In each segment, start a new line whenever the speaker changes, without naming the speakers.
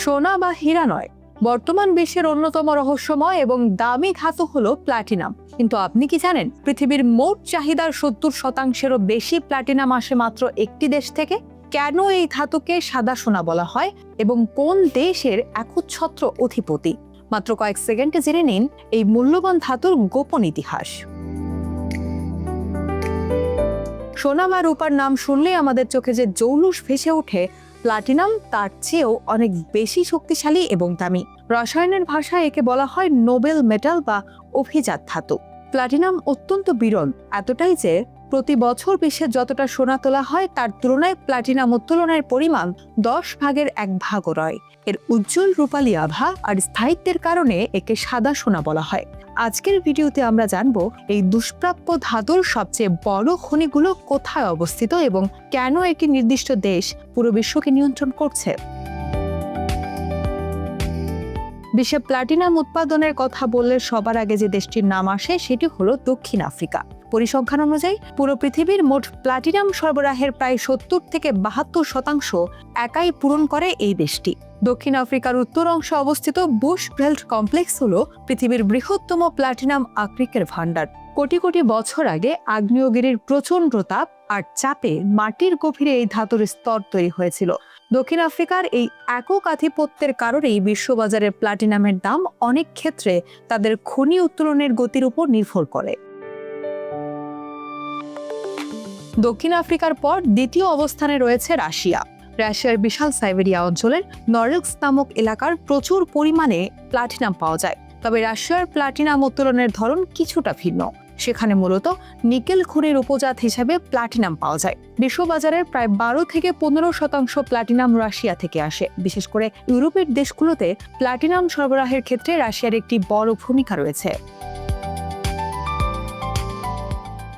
সোনা বা হীরা নয়, বর্তমান বিশ্বের অন্যতম রহস্যময় এবং দামি ধাতু হলো প্লাটিনাম। কিন্তু আপনি কি জানেন পৃথিবীর মোট চাহিদার 70%-এরও বেশি প্লাটিনাম আসে মাত্র একটি দেশ থেকে? কেন এই ধাতুকে সাদা সোনা বলা হয় এবং কোন দেশের একচ্ছত্র অধিপতি? মাত্র কয়েক সেকেন্ডে জেনে নিন এই মূল্যবান ধাতুর গোপন ইতিহাস। সোনা বা রূপার নাম শুনলেই আমাদের চোখে যে জৌলুস ভেসে ওঠে, প্লাটিনাম তার চেয়েও অনেক বেশি শক্তিশালী এবং দামি। রসায়নের ভাষায় একে বলা হয় নোবেল মেটাল বা অভিজাত ধাতু। প্লাটিনাম অত্যন্ত বিরল, এতটাই যে প্রতি বছর বিশ্বে যতটা সোনা তোলা হয় তার তুলনায় প্লাটিনাম উত্তোলনের পরিমাণ 10/1 রয়। এর উজ্জ্বল রূপালী আভা আর স্থায়িত্বের কারণে একে সাদা সোনা বলা হয়। আজকের ভিডিওতে আমরা জানবো এই দুষ্প্রাপ্য ধাতুর সবচেয়ে বড় খনিগুলো কোথায় অবস্থিত এবং কেন একটি নির্দিষ্ট দেশ পুরো বিশ্বকে নিয়ন্ত্রণ করছে। বিশ্বে প্লাটিনাম উৎপাদনের কথা বললে সবার আগে যে দেশটির নাম আসে সেটি হলো দক্ষিণ আফ্রিকা। পরিসংখ্যান অনুযায়ী পুরো পৃথিবীর মোট প্লাটিনাম সরবরাহের প্রায় 70-72% একাই পূরণ করে এই দেশটি। দক্ষিণ আফ্রিকার উত্তর অংশে অবস্থিত বুশ বেল্ট কমপ্লেক্স হলো পৃথিবীর বৃহত্তম প্লাটিনাম আকরিকের ভাণ্ডার। কোটি কোটি বছর আগে আগ্নেয়গিরির প্রচণ্ড তাপ আর চাপে মাটির গভীরে এই ধাতুর স্তর তৈরি হয়েছিল। দক্ষিণ আফ্রিকার এই একক আধিপত্যের কারণেই বিশ্ববাজারের প্লাটিনামের দাম অনেক ক্ষেত্রে তাদের খনি উত্তোলনের গতির উপর নির্ভর করে। দক্ষিণ আফ্রিকার পর দ্বিতীয় অবস্থানে রয়েছে রাশিয়া। রাশিয়ার বিশাল সাইবেরিয়া অঞ্চলের নরিলস্ক নামক এলাকার প্রচুর পরিমাণে প্লাটিনাম পাওয়া যায়। তবে রাশিয়ার প্লাটিনাম উত্তোলনের ধরন কিছুটা ভিন্ন। সেখানে মূলত নিকেল খনির উপজাত হিসেবে প্লাটিনাম পাওয়া যায়। বিশ্ববাজারের প্রায় 12-15% প্লাটিনাম রাশিয়া থেকে আসে। বিশেষ করে ইউরোপের দেশগুলোতে প্লাটিনাম সরবরাহের ক্ষেত্রে রাশিয়ার একটি বড় ভূমিকা রয়েছে।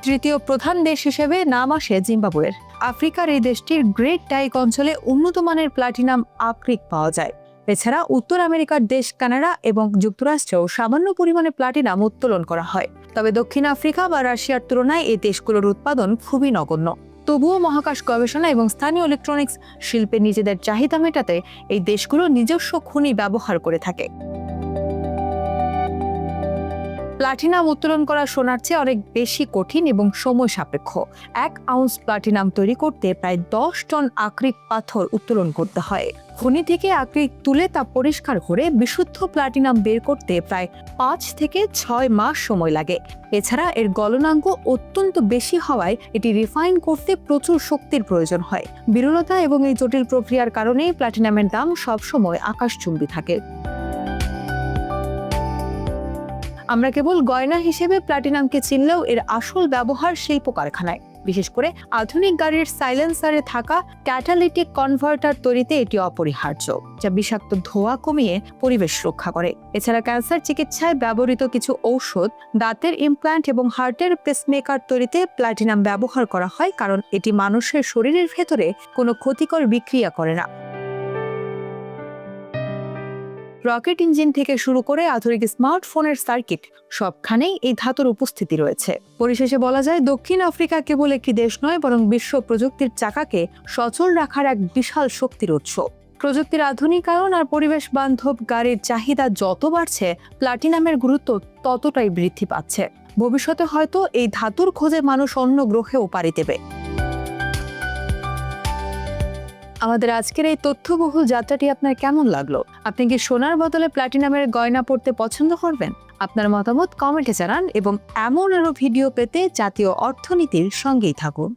তৃতীয় প্রধান দেশ হিসেবে নাম আসে জিম্বাবুয়ের। আফ্রিকার এই দেশটির গ্রেট ডাইক অঞ্চলে উন্নত মানের প্লাটিনাম আকরিক পাওয়া যায়। এছাড়া উত্তর আমেরিকার দেশ কানাডা এবং যুক্তরাষ্ট্রেও সামান্য পরিমাণে প্লাটিনাম উত্তোলন করা হয়। তবে দক্ষিণ আফ্রিকা বা রাশিয়ার তুলনায় এই দেশগুলোর উৎপাদন খুবই নগণ্য। তবুও মহাকাশ গবেষণা এবং স্থানীয় ইলেকট্রনিক্স শিল্পে নিজেদের চাহিদা মেটাতে এই দেশগুলো নিজস্ব খনি ব্যবহার করে থাকে। প্লাটিনাম উত্তোলন করা সোনার চেয়ে অনেক বেশি কঠিন এবং সময় সাপেক্ষ। 1 আউন্স প্লাটিনাম তৈরি করতে প্রায় 10 টন আকরিক পাথর উত্তোলন করতে হয়। খনি থেকে আকরিক তুলে তা পরিষ্কার করে বিশুদ্ধ প্লাটিনাম বের করতে প্রায় 5 থেকে 6 মাস সময় লাগে। এছাড়া এর গলনাঙ্ক অত্যন্ত বেশি হওয়ায় এটি রিফাইন করতে প্রচুর শক্তির প্রয়োজন হয়। বিরলতা এবং এই জটিল প্রক্রিয়ার কারণেই প্লাটিনামের দাম সবসময় আকাশচুম্বী থাকে। আমরা কেবল গয়না হিসেবে প্লাটিনামকে চিনলেও এর আসল ব্যবহার শিল্প কারখানায়। বিশেষ করে আধুনিক গাড়ির সাইলেন্সারে থাকা ক্যাটালিটিক কনভার্টার তৈরিতে এটি অপরিহার্য, যা বিষাক্ত ধোঁয়া কমিয়ে পরিবেশ রক্ষা করে। এছাড়া ক্যান্সার চিকিৎসায় ব্যবহৃত কিছু ঔষধ, দাঁতের ইমপ্ল্যান্ট এবং হার্টের পেসমেকার তৈরিতে প্লাটিনাম ব্যবহার করা হয়, কারণ এটি মানুষের শরীরের ভেতরে কোনো ক্ষতিকর বিক্রিয়া করে না। রকেট ইঞ্জিন থেকে শুরু করে আধুনিক স্মার্টফোনের সার্কিট সবখানেই এই ধাতুর উপস্থিতি রয়েছে। পরিশেষে বলা যায় দক্ষিণ আফ্রিকা কেবল একটি দেশ নয়, বরং বিশ্ব প্রযুক্তির চাকাকে সচল রাখার এক বিশাল শক্তির উৎস। প্রযুক্তির আধুনিকায়ন আর পরিবেশ বান্ধব গাড়ির চাহিদা যত বাড়ছে, প্লাটিনামের গুরুত্ব ততটাই বৃদ্ধি পাচ্ছে। ভবিষ্যতে হয়তো এই ধাতুর খোঁজে মানুষ অন্য গ্রহেও পাড়ি দেবে। আমাদের আজকের এই তথ্যবহুল যাত্রাটি আপনার কেমন লাগলো? আপনি কি সোনার বদলে প্লাটিনামের গয়না পড়তে পছন্দ করবেন? আপনার মতামত কমেন্টে জানান এবং এমন আরো ভিডিও পেতে জাতীয় অর্থনীতির সঙ্গেই থাকুন।